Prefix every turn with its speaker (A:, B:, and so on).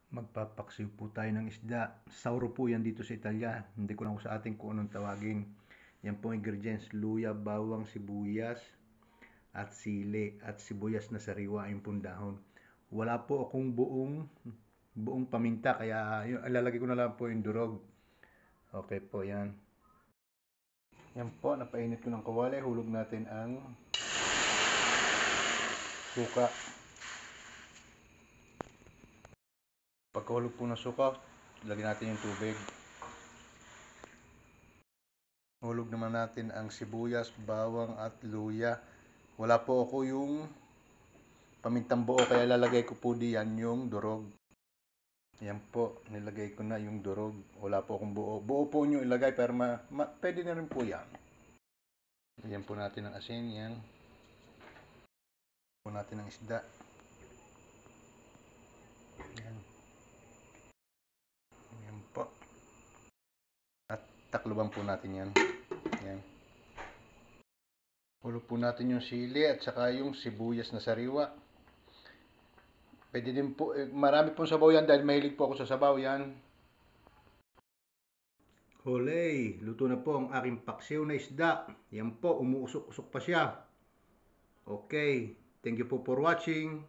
A: Magpapaksiw po tayo ng isda. Sauro po yan dito sa Italia. Hindi ko lang sa atin kung anong tawagin. Yan po ingredients: luya, bawang, sibuyas, at sili, at sibuyas na sariwa, yung pong dahon. Wala po akong buong paminta, kaya ilalagay ko na lang po yung durog. Okay po yan. Yan po, napainit ko ng kawali. Hulog natin ang suka. Pagkahulog po ng suka, lagyan natin yung tubig. Hulog naman natin ang sibuyas, bawang at luya. Wala po ako yung pamintang buo, kaya lalagay ko po diyan yung durog. Yan po, nilagay ko na yung durog. Wala po akong buo. Buo po nyo ilagay, pero pwede na rin po yan. Lagyan po natin ng asin, yan. Po natin ng isda. Yan. Yan po. At takluban po natin yan. Yan. Hulog po natin yung sili at saka yung sibuyas na sariwa. Pwede din po, marami pong sabaw yan dahil mahilig po ako sa sabaw yan. Holey, luto na po ang aking paksiw na isda. Yan po, umuusok-usok pa siya. Okay, thank you po for watching.